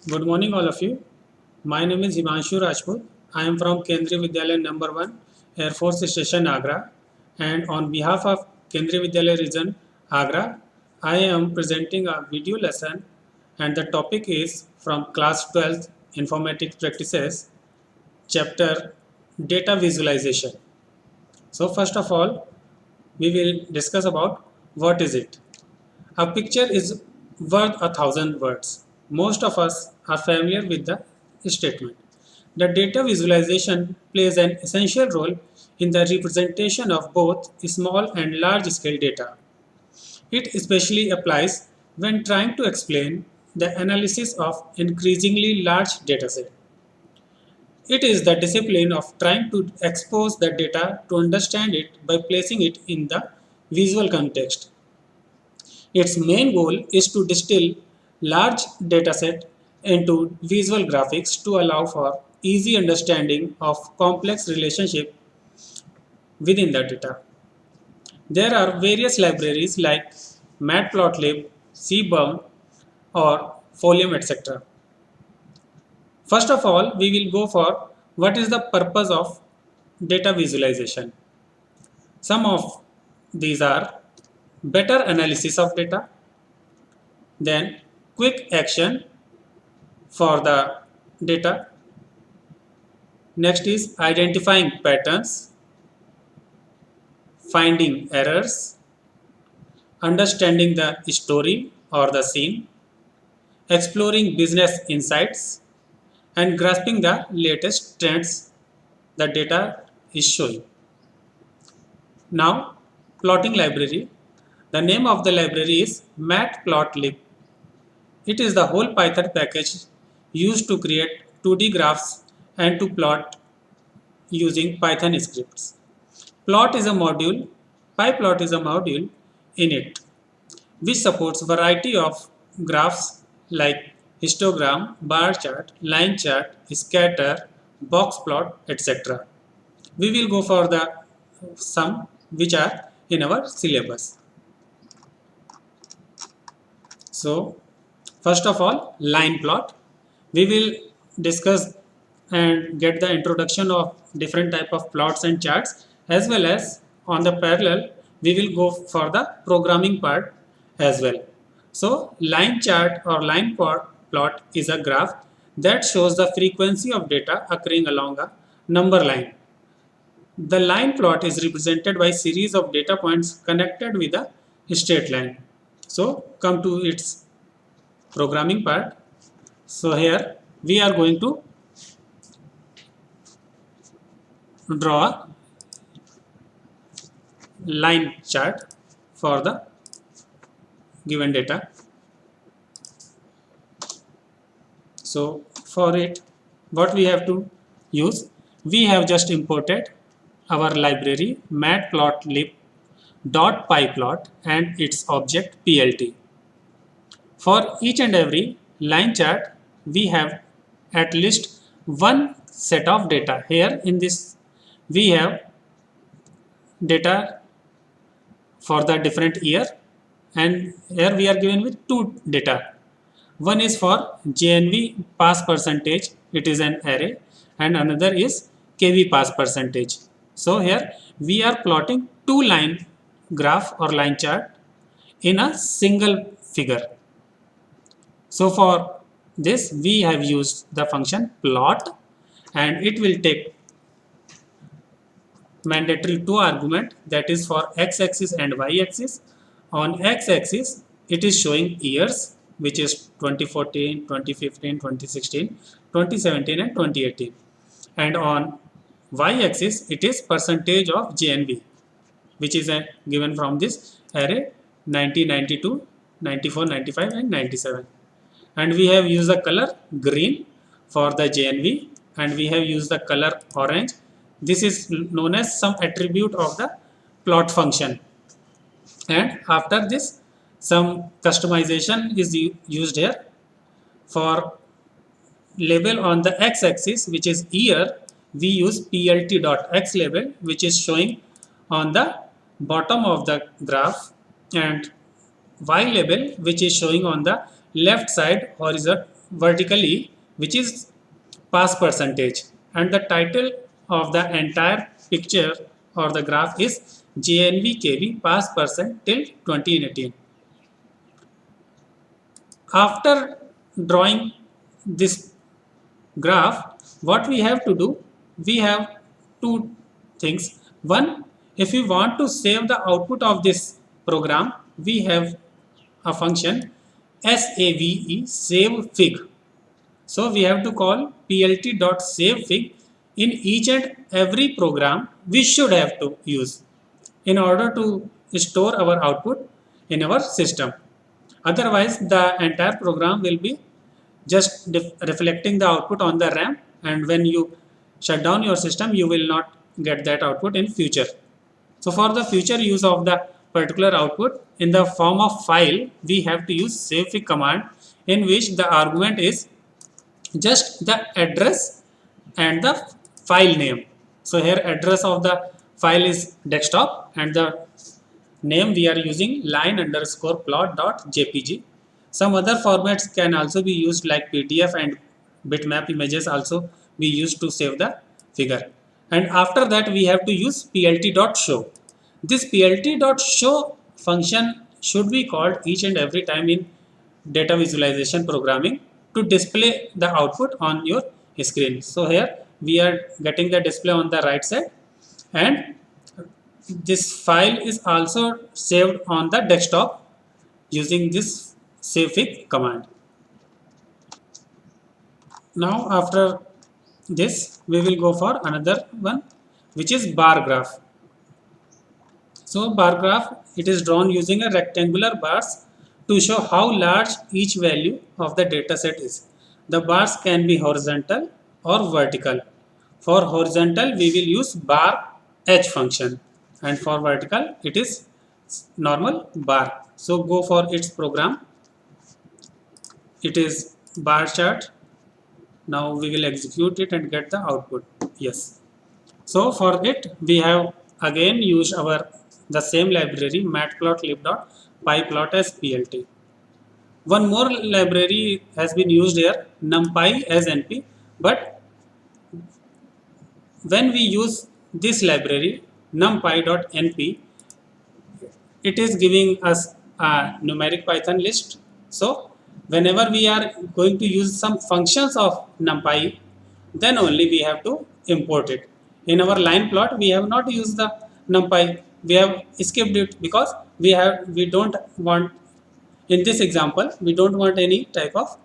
Good morning, all of you. My name is Himanshu Rajput. I am from Kendriya Vidyalaya Number 1, Air Force Station, Agra. And on behalf of Kendriya Vidyalaya Region, Agra, I am presenting a video lesson. And the topic is from Class 12 Informatics Practices, Chapter Data Visualization. So, first of all, we will discuss about what is it. A picture is worth a thousand words. Most of us are familiar with the statement. The data visualization plays an essential role in the representation of both small and large scale data. It especially applies when trying to explain the analysis of increasingly large dataset. It is the discipline of trying to expose the data to understand it by placing it in the visual context. Its main goal is to distill large dataset into visual graphics to allow for easy understanding of complex relationships within the data. There are various libraries like Matplotlib, Seaborn, or Folium, etc. First of all, we will go for what is the purpose of data visualization. Some of these are better analysis of data, then quick action for the data. Next is identifying patterns, finding errors, understanding the story or the scene, exploring business insights, and grasping the latest trends the data is showing. Now, plotting library. The name of the library is Matplotlib. It is the whole Python package used to create 2D graphs and to plot using Python scripts. Plot is a module, PyPlot is a module in it, which supports variety of graphs like histogram, bar chart, line chart, scatter, box plot, etc. We will go for the some which are in our syllabus. So, first of all, line plot. We will discuss and get the introduction of different type of plots and charts, as well as on the parallel we will go for the programming part as well. So, line chart or plot is a graph that shows the frequency of data occurring along a number line. The line plot is represented by series of data points connected with a straight line. So, come to its programming part. So here we are going to draw a line chart for the given data. So for it, what we have to use, we have just imported our library matplotlib.pyplot and its object plt. For each and every line chart, we have at least one set of data. Here in this, we have data for the different year, and here we are given with two data. One is for JNV pass percentage, it is an array, and another is KV pass percentage. So here we are plotting two line graph or line chart in a single figure. So for this we have used the function plot, and it will take mandatory two argument, that is for x-axis and y-axis. On x-axis it is showing years, which is 2014, 2015, 2016, 2017 and 2018, and on y-axis it is percentage of JNV, which is given from this array 1992, 94, 95 and 97. And we have used the color green for the JNV, and we have used the color orange. This is known as some attribute of the plot function. And after this, some customization is used here. For label on the x-axis, which is year, we use plt.x label, which is showing on the bottom of the graph, and y label, which is showing on the left side vertically, which is pass percentage, and the title of the entire picture or the graph is JNV pass percent till 2018. After drawing this graph, what we have to do, we have two things. One, if we want to save the output of this program, we have a function SAVE save fig. So we have to call plt.savefig in each and every program we should have to use in order to store our output in our system. Otherwise, the entire program will be just reflecting the output on the RAM, and when you shut down your system, you will not get that output in future. So for the future use of the particular output in the form of file, we have to use savefig command, in which the argument is just the address and the file name. So here address of the file is desktop and the name we are using line underscore plot dot jpg. Some other formats can also be used like PDF and bitmap images also we use to save the figure. And after that we have to use plt.show. This plt.show function should be called each and every time in data visualization programming to display the output on your screen. So here we are getting the display on the right side, and this file is also saved on the desktop using this savefig command. Now after this we will go for another one, which is bar graph. So bar graph, it is drawn using a rectangular bars to show how large each value of the data set is. The bars can be horizontal or vertical. For horizontal we will use bar h function, and for vertical it is normal bar. So go for its program. It is bar chart. Now we will execute it and get the output. Yes. So for it we have again used our the same library matplotlib.pyplot as plt. One more library has been used here, numpy as np, but when we use this library numpy.np, it is giving us a numeric Python list. So whenever we are going to use some functions of numpy, then only we have to import it. In our line plot, we have not used the numpy. We have skipped it because we don't want, in this example, we don't want any type of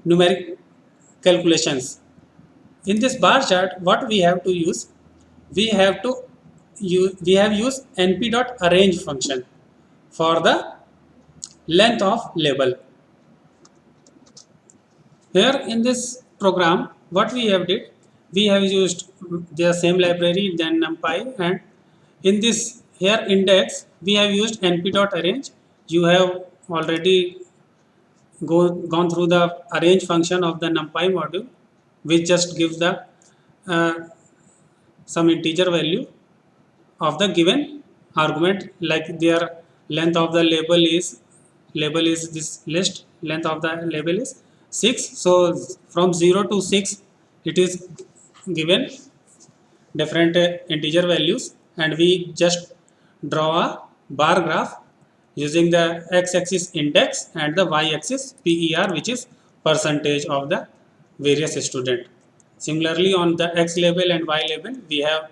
numeric calculations. In this bar chart, what we have to use, we have used np.arrange function for the length of label. Here in this program, what we have did, we have used the same library then numpy, and in this here index we have used np.arrange. You have already gone through the arrange function of the numpy module, which just gives the uh, some integer value of the given argument, like their length of the label is this list, length of the label is 6. So from 0 to 6 it is given different integer values, and we just draw a bar graph using the x-axis index and the y-axis per, which is percentage of the various student. Similarly, on the x label and y label, we have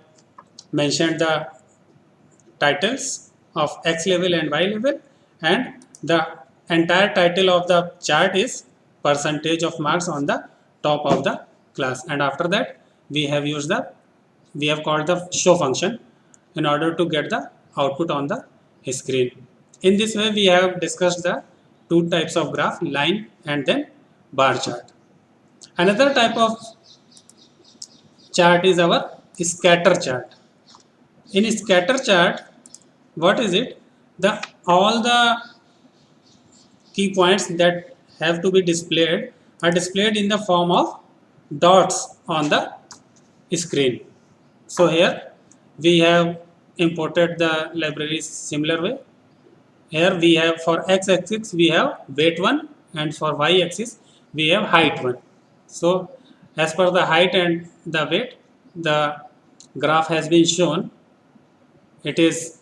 mentioned the titles of x level and y level, and the entire title of the chart is percentage of marks on the top of the class. And after that we have called the show function in order to get the output on the screen. In this way we have discussed the two types of graph, line and then bar chart. Another type of chart is our scatter chart. In scatter chart, what is it? The all the key points that have to be displayed are displayed in the form of dots on the screen. So here we have imported the libraries similar way. Here we have for x-axis we have weight 1, and for y-axis we have height one. So as per the height and the weight, the graph has been shown. It is,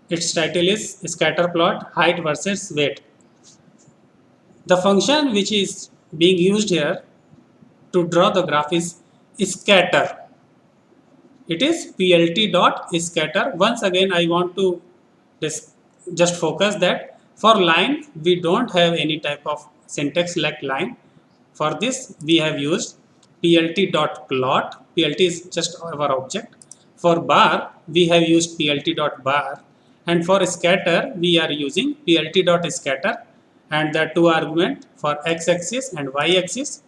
its title is scatter plot height versus weight. The function which is being used here to draw the graph is scatter. It is plt dot scatter. Once again, I want to just focus that for line we don't have any type of syntax like line. For this we have used plt dot plot. Plt is just our object. For bar we have used plt dot bar, and for scatter we are using plt dot scatter, and the two argument for x-axis and y-axis.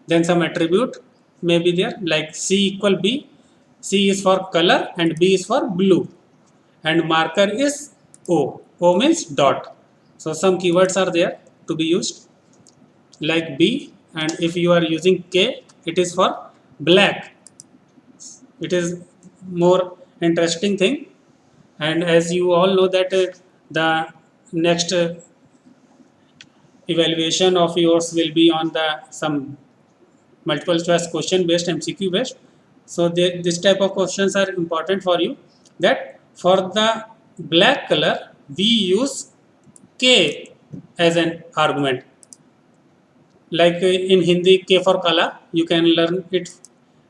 Then some attribute may be there like c equal b. C is for color and B is for blue, and marker is O. O means dot. So some keywords are there to be used like B, and if you are using K, it is for black. It is more interesting thing, and as you all know that the next evaluation of yours will be on the some multiple choice question based MCQ based. So this type of questions are important for you. That for the black color we use K as an argument. Like in Hindi, K for kala, you can learn it,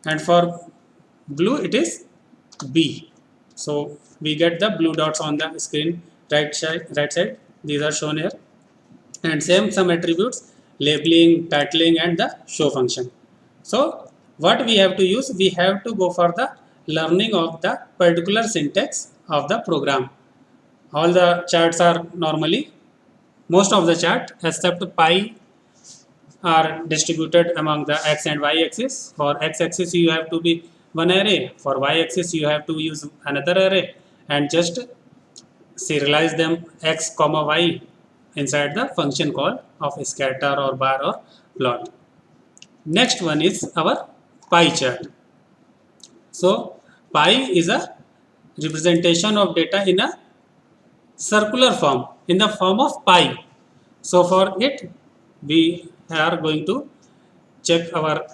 and for blue it is B. So we get the blue dots on the screen right side. Right side. These are shown here, and same some attributes, labeling, titling, and the show function. So what we have to use, we have to go for the learning of the particular syntax of the program. All the charts are normally, most of the chart except pi are distributed among the x and y axis. For x axis you have to be one array, for y axis you have to use another array, and just serialize them x comma y inside the function call of scatter or bar or plot. Next one is our pie chart. So pie is a representation of data in a circular form, in the form of pie. So for it we are going to check our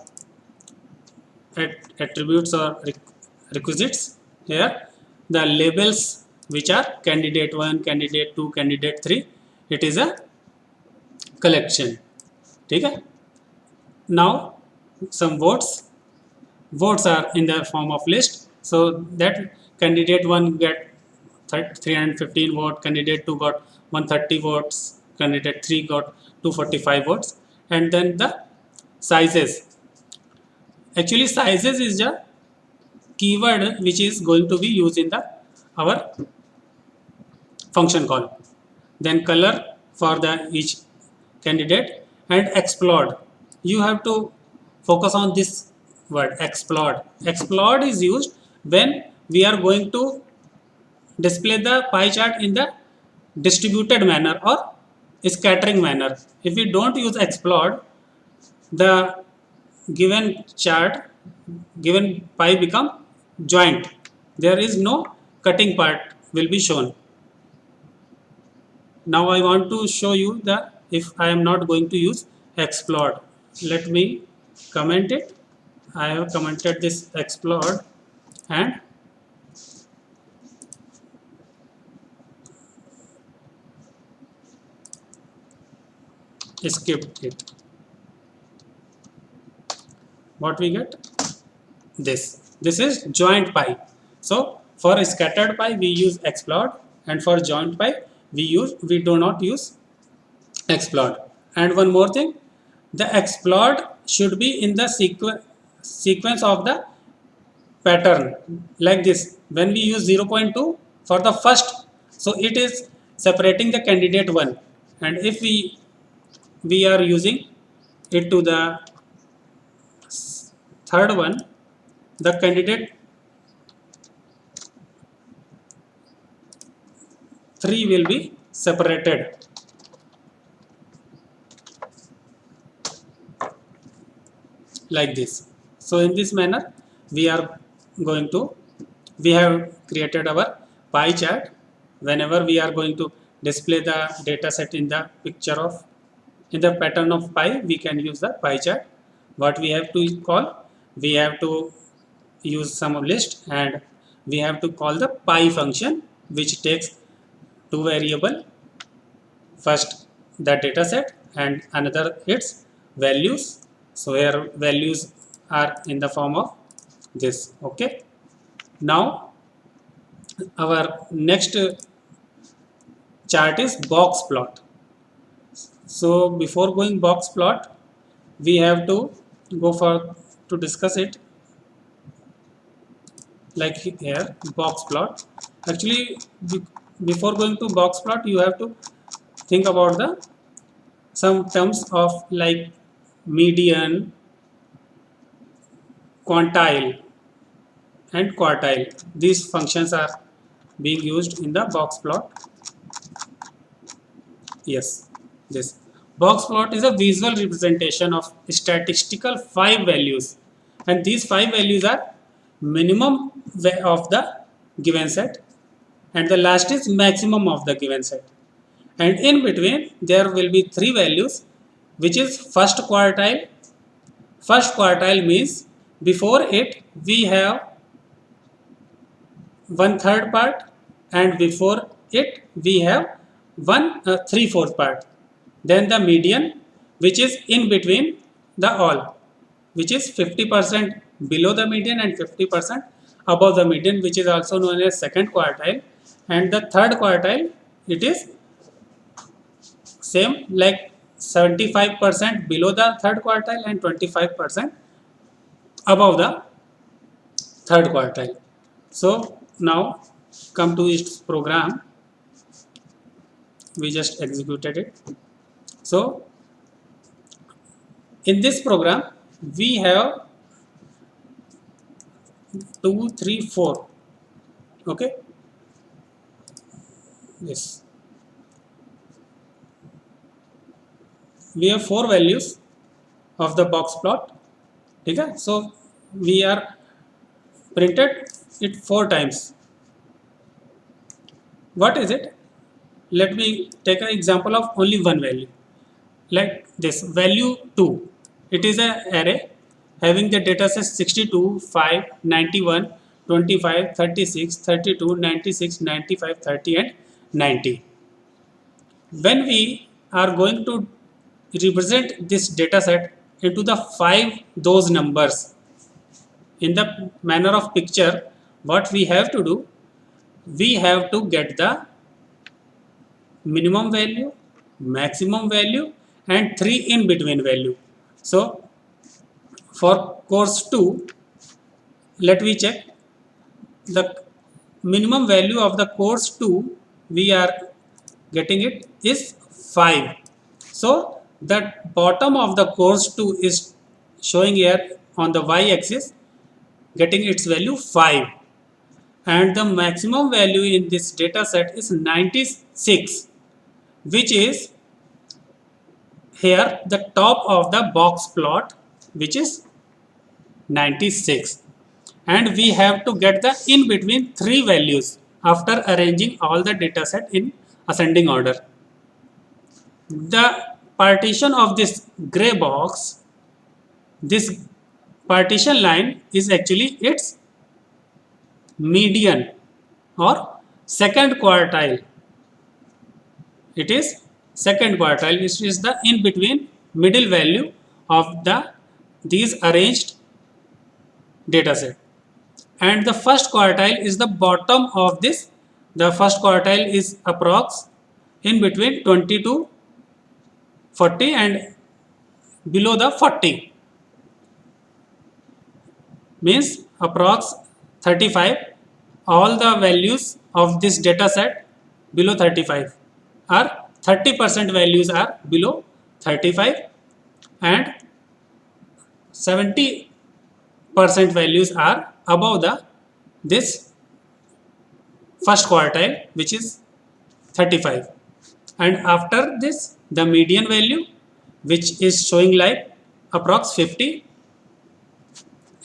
attributes or requisites here. The labels which are candidate 1, candidate 2, candidate 3, it is a collection. Okay? Now some votes are in the form of list, so that candidate 1 get 315 vote, candidate 2 got 130 votes, candidate 3 got 245 votes. And then the sizes, actually sizes is a keyword which is going to be used in the our function call. Then color for the each candidate, and explode. You have to focus on this word explode. Explode is used when we are going to display the pie chart in the distributed manner or scattering manner. If we don't use explode, the given chart, given pie become joint. There is no cutting part will be shown. Now I want to show you the, if I am not going to use explode. Let me comment it. I have commented this explode and skipped it. What we get? This is joint pie. So for scattered pie we use explode, and for joint pie we do not use explode. And one more thing, the explode should be in the sequence of the pattern like this. When we use 0.2 for the first, so it is separating the candidate 1, and if we are using it to the third one, the candidate 3 will be separated like this. So in this manner we are going to, we have created our pie chart. Whenever we are going to display the data set in the picture of in the pattern of pie, we can use the pie chart. What we have to call? We have to use some list, and we have to call the pie function, which takes two variable, first the data set and another its values. So here values are in the form of this. Okay. Now our next chart is box plot. So before going box plot, we have to go for to discuss it, like here box plot. Actually, before going to box plot, you have to think about the some terms of like median, quantile, and quartile. These functions are being used in the box plot. Yes, this box plot is a visual representation of statistical five values, and these five values are minimum of the given set, and the last is maximum of the given set, and in between there will be three values, which is first quartile. First quartile means before it we have one third part, and before it we have one three-fourth part. Then the median, which is in between the all, which is 50% below the median and 50% above the median, which is also known as second quartile. And the third quartile, it is same like 75% below the third quartile and 25% above the third quartile. So now come to its program. We just executed it. So in this program we have 2, 3, 4. Okay. Yes. We have four values of the box plot. Okay. So we are printed it four times. What is it? Let me take an example of only one value. Like this value 2. It is an array having the data set 62, 5, 91, 25, 36, 32, 96, 95, 30 and 90. When we are going to represent this data set into the five those numbers in the manner of picture, what we have to do, we have to get the minimum value, maximum value and three in between value. So for course 2, let me check the minimum value of the course 2, we are getting it is 5. So the bottom of the course 2 is showing here on the y axis, getting its value 5, and the maximum value in this data set is 96, which is here the top of the box plot, which is 96, and we have to get the in between three values after arranging all the data set in ascending order. The partition of this gray box, this partition line is actually its median or second quartile. It is second quartile, which is the in between middle value of the these arranged data set, and the first quartile is the bottom of this. The first quartile is approx in between 20 to 40 and below the 40, means approx 35. All the values of this data set below 35 are 30% values are below 35, and 70% values are above the this first quartile, which is 35. And after this the median value, which is showing like approx 50,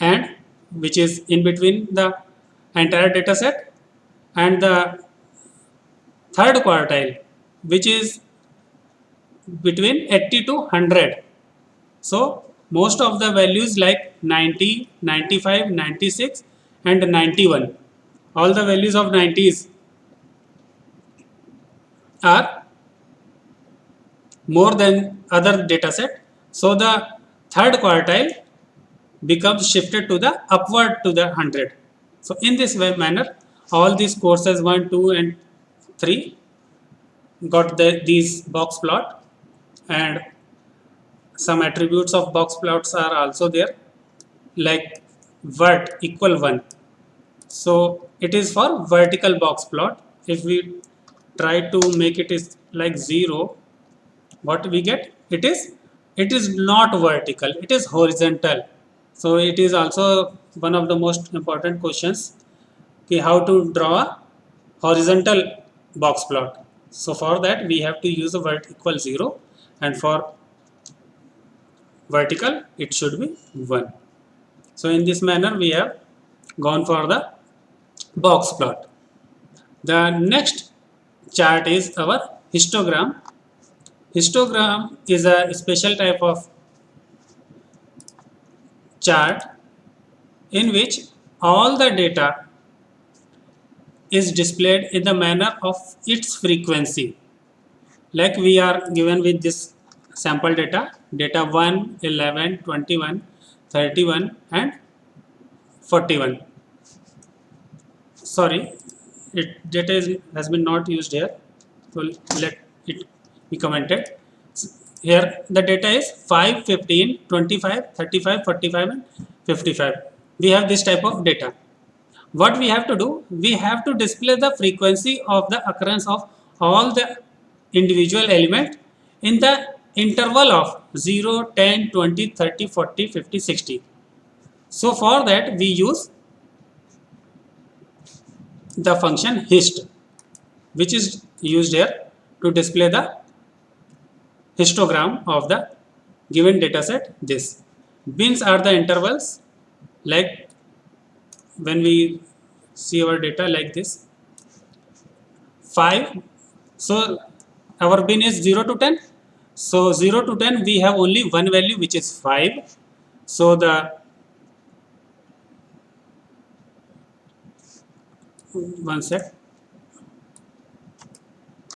and which is in between the entire data set, and the third quartile, which is between 80 to 100. So most of the values like 90, 95, 96 and 91, all the values of 90s are more than other data set. So the third quartile becomes shifted to the upward to the 100. So in this way manner, all these courses 1, 2 and 3 got these box plot, and some attributes of box plots are also there, like vert equal 1. So it is for vertical box plot. If we try to make it is like 0, what we get, it is not vertical, it is horizontal. So it is also one of the most important questions, how to draw a horizontal box plot. So for that we have to use a vert equal 0, and for vertical it should be 1. So in this manner we have gone for the box plot. The next chart is our histogram. Histogram is a special type of chart in which all the data is displayed in the manner of its frequency. Like we are given with this sample data 1, 11, 21, 31 and 41. Sorry, data has been not used here, so let it be commented. Here the data is 5, 15, 25, 35, 45 and 55. We have this type of data. What we have to do, we have to display the frequency of the occurrence of all the individual element in the interval of 0, 10, 20, 30, 40, 50, 60. So for that we use the function hist, which is used here to display the histogram of the given dataset. This bins are the intervals, like when we see our data like this 5. So our bin is 0 to 10. So 0 to 10 we have only one value, which is 5. So the one sec.